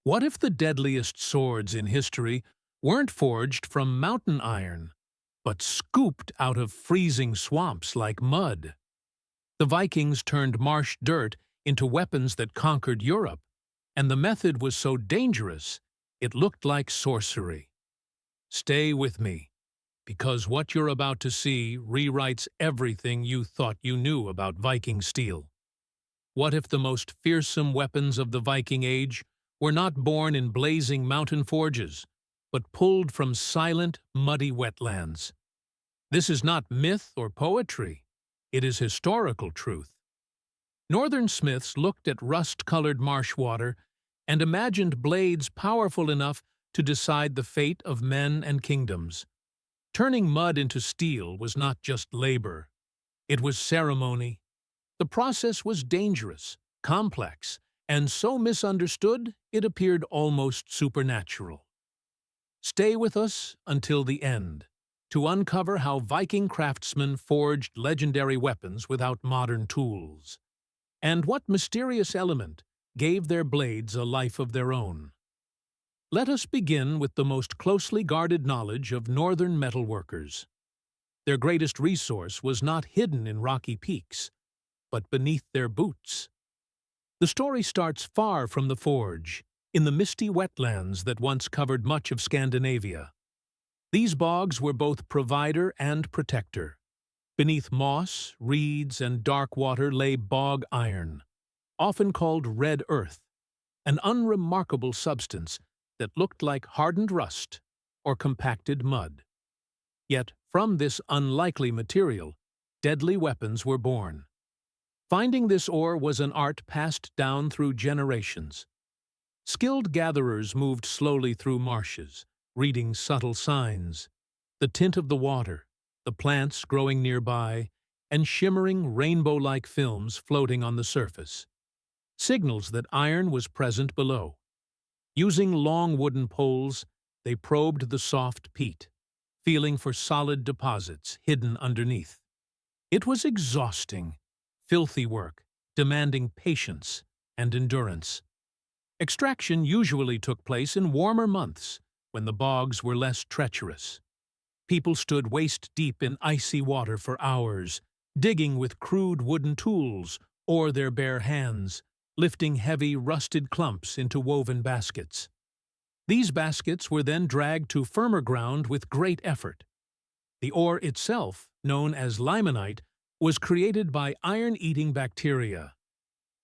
What if the deadliest swords in history weren't forged from mountain iron, but scooped out of freezing swamps like mud? The Vikings turned marsh dirt into weapons that conquered Europe, and the method was so dangerous it looked like sorcery. Stay with me, because what you're about to see rewrites everything you thought you knew about Viking steel. What if the most fearsome weapons of the Viking Age were not born in blazing mountain forges, but pulled from silent, muddy wetlands? This is not myth or poetry. It is historical truth. Northern smiths looked at rust-colored marsh water and imagined blades powerful enough to decide the fate of men and kingdoms. Turning mud into steel was not just labor. It was ceremony. The process was dangerous, complex, and so misunderstood it appeared almost supernatural. Stay with us until the end to uncover how Viking craftsmen forged legendary weapons without modern tools, and what mysterious element gave their blades a life of their own. Let us begin with the most closely guarded knowledge of northern metalworkers. Their greatest resource was not hidden in rocky peaks, but beneath their boots. The story starts far from the forge, in the misty wetlands that once covered much of Scandinavia. These bogs were both provider and protector. Beneath moss, reeds, and dark water lay bog iron, often called red earth, an unremarkable substance that looked like hardened rust or compacted mud. Yet from this unlikely material, deadly weapons were born. Finding this ore was an art passed down through generations. Skilled gatherers moved slowly through marshes, reading subtle signs, the tint of the water, the plants growing nearby, and shimmering rainbow-like films floating on the surface, signals that iron was present below. Using long wooden poles, they probed the soft peat, feeling for solid deposits hidden underneath. It was exhausting, filthy work, demanding patience and endurance. Extraction usually took place in warmer months, when the bogs were less treacherous. People stood waist-deep in icy water for hours, digging with crude wooden tools or their bare hands, lifting heavy, rusted clumps into woven baskets. These baskets were then dragged to firmer ground with great effort. The ore itself, known as limonite, was created by iron-eating bacteria.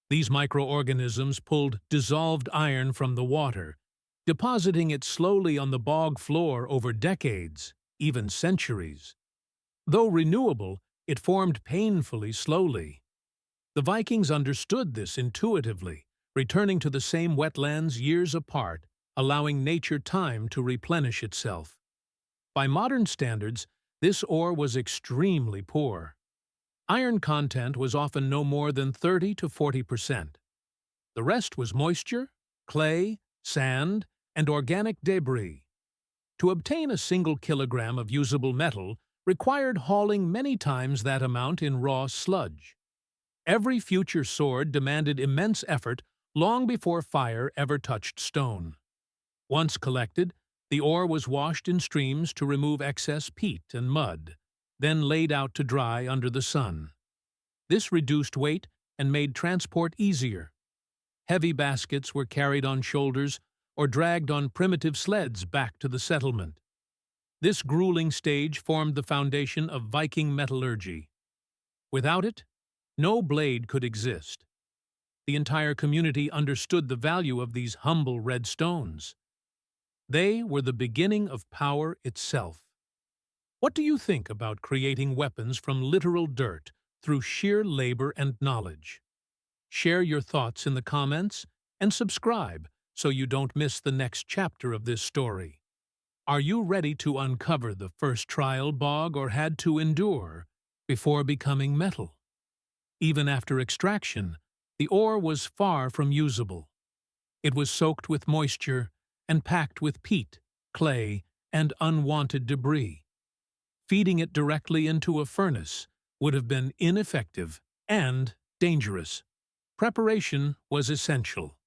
These microorganisms pulled dissolved iron from the water, depositing it slowly on the bog floor over decades, even centuries. Though renewable, it formed painfully slowly. The Vikings understood this intuitively, returning to the same wetlands years apart, allowing nature time to replenish itself. By modern standards, this ore was extremely poor. Iron content was often no more than 30 to 40%. The rest was moisture, clay, sand, and organic debris. To obtain a single kilogram of usable metal required hauling many times that amount in raw sludge. Every future sword demanded immense effort long before fire ever touched stone. Once collected, the ore was washed in streams to remove excess peat and mud, then laid out to dry under the sun. This reduced weight and made transport easier. Heavy baskets were carried on shoulders or dragged on primitive sleds back to the settlement. This grueling stage formed the foundation of Viking metallurgy. Without it, no blade could exist. The entire community understood the value of these humble red stones. They were the beginning of power itself. What do you think about creating weapons from literal dirt through sheer labor and knowledge? Share your thoughts in the comments and subscribe so you don't miss the next chapter of this story. Are you ready to uncover the first trial bog or had to endure before becoming metal? Even after extraction, the ore was far from usable. It was soaked with moisture and packed with peat, clay, and unwanted debris. Feeding it directly into a furnace would have been ineffective and dangerous. Preparation was essential.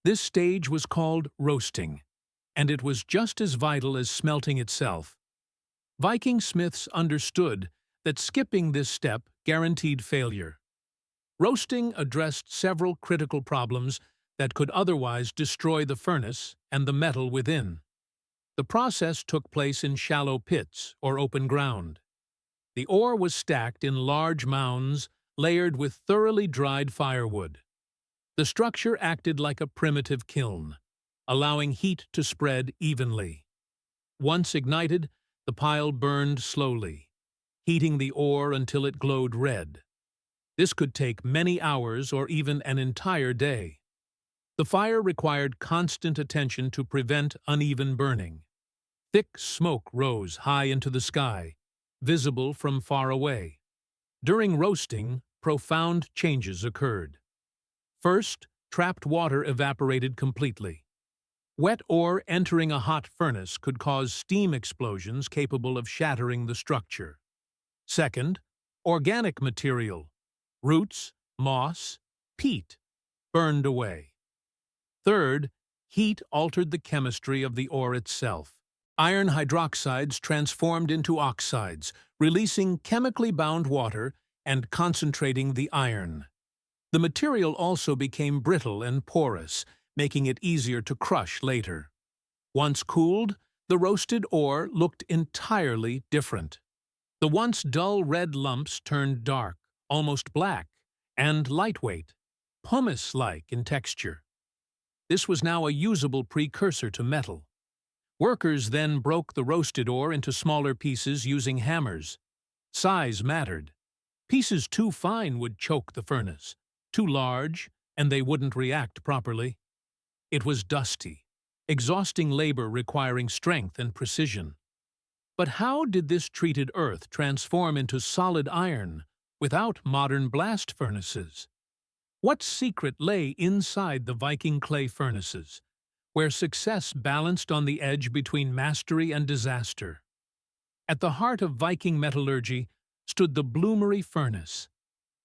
This stage was called roasting, and it was just as vital as smelting itself. Viking smiths understood that skipping this step guaranteed failure. Roasting addressed several critical problems that could otherwise destroy the furnace and the metal within. The process took place in shallow pits or open ground. The ore was stacked in large mounds layered with thoroughly dried firewood. The structure acted like a primitive kiln, allowing heat to spread evenly. Once ignited, the pile burned slowly, heating the ore until it glowed red. This could take many hours or even an entire day. The fire required constant attention to prevent uneven burning. Thick smoke rose high into the sky, visible from far away. During roasting, profound changes occurred. First, trapped water evaporated completely. Wet ore entering a hot furnace could cause steam explosions capable of shattering the structure. Second, organic material, roots, moss, peat, burned away. Third, heat altered the chemistry of the ore itself. Iron hydroxides transformed into oxides, releasing chemically bound water and concentrating the iron. The material also became brittle and porous, making it easier to crush later. Once cooled, the roasted ore looked entirely different. The once dull red lumps turned dark, almost black, and lightweight, pumice-like in texture. This was now a usable precursor to metal. Workers then broke the roasted ore into smaller pieces using hammers. Size mattered. Pieces too fine would choke the furnace, too large, and they wouldn't react properly. It was dusty, exhausting labor requiring strength and precision. But how did this treated earth transform into solid iron without modern blast furnaces? What secret lay inside the Viking clay furnaces, where success balanced on the edge between mastery and disaster? At the heart of Viking metallurgy stood the bloomery furnace,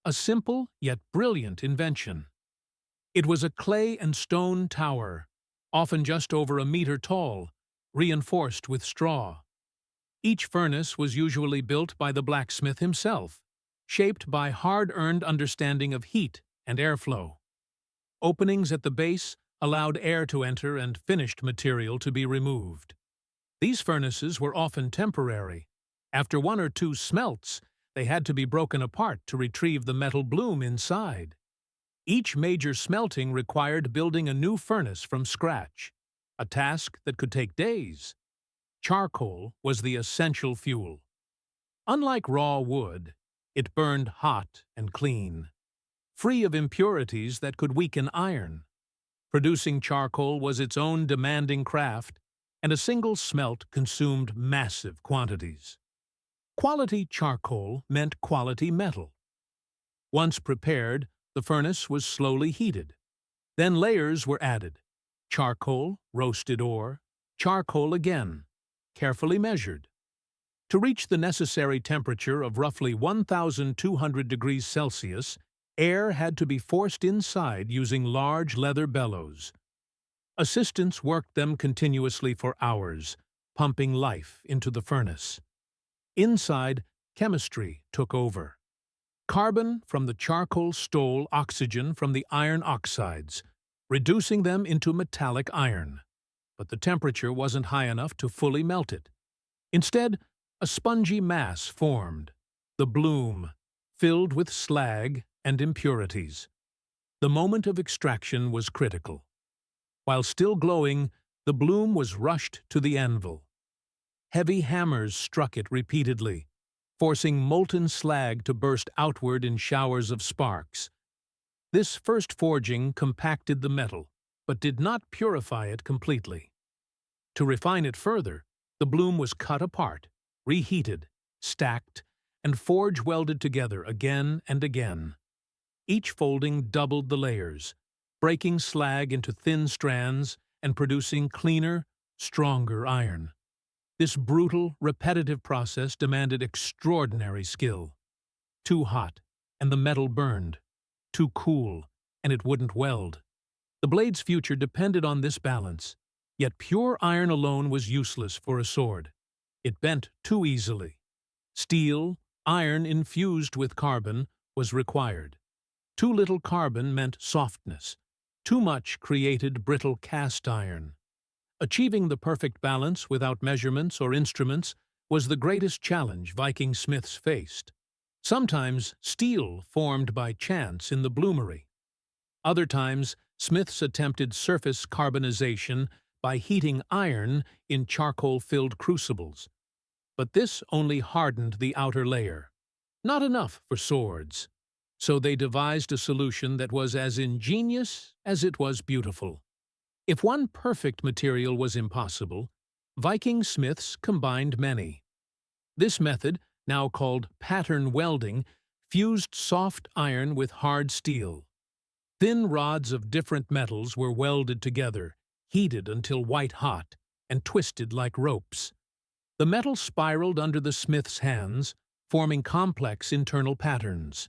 a simple yet brilliant invention. It was a clay and stone tower, often just over a meter tall, reinforced with straw. Each furnace was usually built by the blacksmith himself, shaped by hard-earned understanding of heat and airflow. Openings at the base allowed air to enter and finished material to be removed. These furnaces were often temporary. After one or two smelts, they had to be broken apart to retrieve the metal bloom inside. Each major smelting required building a new furnace from scratch, a task that could take days. Charcoal was the essential fuel. Unlike raw wood, it burned hot and clean, free of impurities that could weaken iron. Producing charcoal was its own demanding craft, and a single smelt consumed massive quantities. Quality charcoal meant quality metal. Once prepared, the furnace was slowly heated. Then layers were added: charcoal, roasted ore, charcoal again, carefully measured. To reach the necessary temperature of roughly 1,200 degrees Celsius, air had to be forced inside using large leather bellows. Assistants worked them continuously for hours, pumping life into the furnace. Inside, chemistry took over. Carbon from the charcoal stole oxygen from the iron oxides, reducing them into metallic iron. But the temperature wasn't high enough to fully melt it. Instead, a spongy mass formed, the bloom, filled with slag and impurities. The moment of extraction was critical. While still glowing, the bloom was rushed to the anvil. Heavy hammers struck it repeatedly, forcing molten slag to burst outward in showers of sparks. This first forging compacted the metal, but did not purify it completely. To refine it further, the bloom was cut apart, reheated, stacked, and forge-welded together again and again. Each folding doubled the layers, breaking slag into thin strands and producing cleaner, stronger iron. This brutal, repetitive process demanded extraordinary skill. Too hot, and the metal burned. Too cool, and it wouldn't weld. The blade's future depended on this balance, yet pure iron alone was useless for a sword. It bent too easily. Steel, iron infused with carbon, was required. Too little carbon meant softness. Too much created brittle cast iron. Achieving the perfect balance without measurements or instruments was the greatest challenge Viking smiths faced. Sometimes steel formed by chance in the bloomery. Other times, smiths attempted surface carbonization by heating iron in charcoal-filled crucibles. But this only hardened the outer layer. Not enough for swords. So they devised a solution that was as ingenious as it was beautiful. If one perfect material was impossible, Viking smiths combined many. This method, now called pattern welding, fused soft iron with hard steel. Thin rods of different metals were welded together, heated until white-hot, and twisted like ropes. The metal spiraled under the smith's hands, forming complex internal patterns.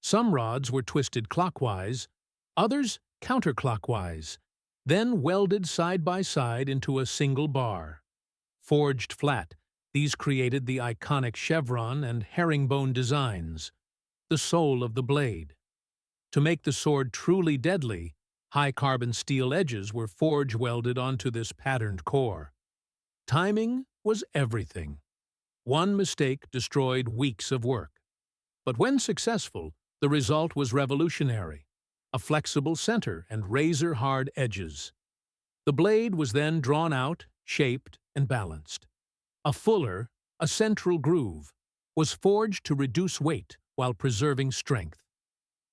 Some rods were twisted clockwise, others counterclockwise, then welded side by side into a single bar. Forged flat, these created the iconic chevron and herringbone designs, the soul of the blade. To make the sword truly deadly, high-carbon steel edges were forge-welded onto this patterned core. Timing was everything. One mistake destroyed weeks of work. But when successful, the result was revolutionary: a flexible center and razor-hard edges. The blade was then drawn out, shaped, and balanced. A fuller, a central groove, was forged to reduce weight while preserving strength.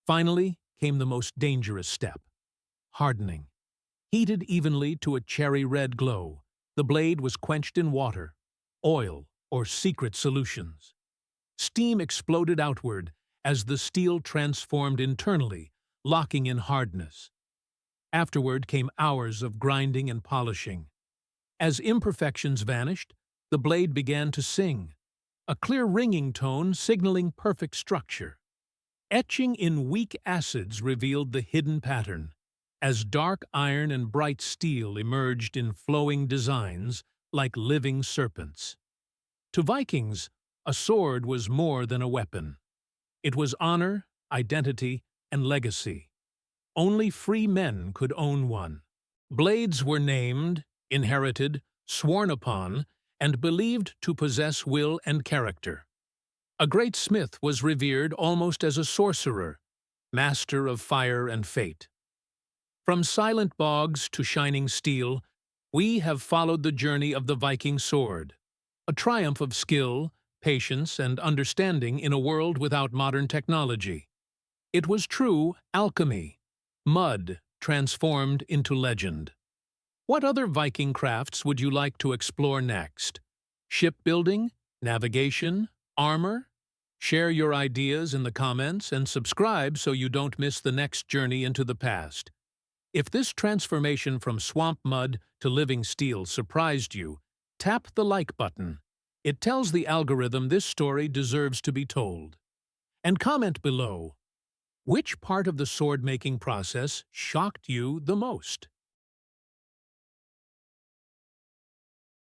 Finally came the most dangerous step: hardening. Heated evenly to a cherry-red glow, the blade was quenched in water, oil, or secret solutions. Steam exploded outward as the steel transformed internally, locking in hardness. Afterward came hours of grinding and polishing. As imperfections vanished, the blade began to sing, a clear ringing tone signaling perfect structure. Etching in weak acids revealed the hidden pattern, as dark iron and bright steel emerged in flowing designs like living serpents. To Vikings, a sword was more than a weapon. It was honor, identity, and legacy. Only free men could own one. Blades were named, inherited, sworn upon, and believed to possess will and character. A great smith was revered almost as a sorcerer, master of fire and fate. From silent bogs to shining steel, we have followed the journey of the Viking sword, a triumph of skill, patience, and understanding in a world without modern technology. It was true alchemy, mud transformed into legend. What other Viking crafts would you like to explore next? Shipbuilding? Navigation? Armor? Share your ideas in the comments and subscribe so you don't miss the next journey into the past. If this transformation from swamp mud to living steel surprised you, tap the like button. It tells the algorithm this story deserves to be told. And comment below, which part of the sword-making process shocked you the most?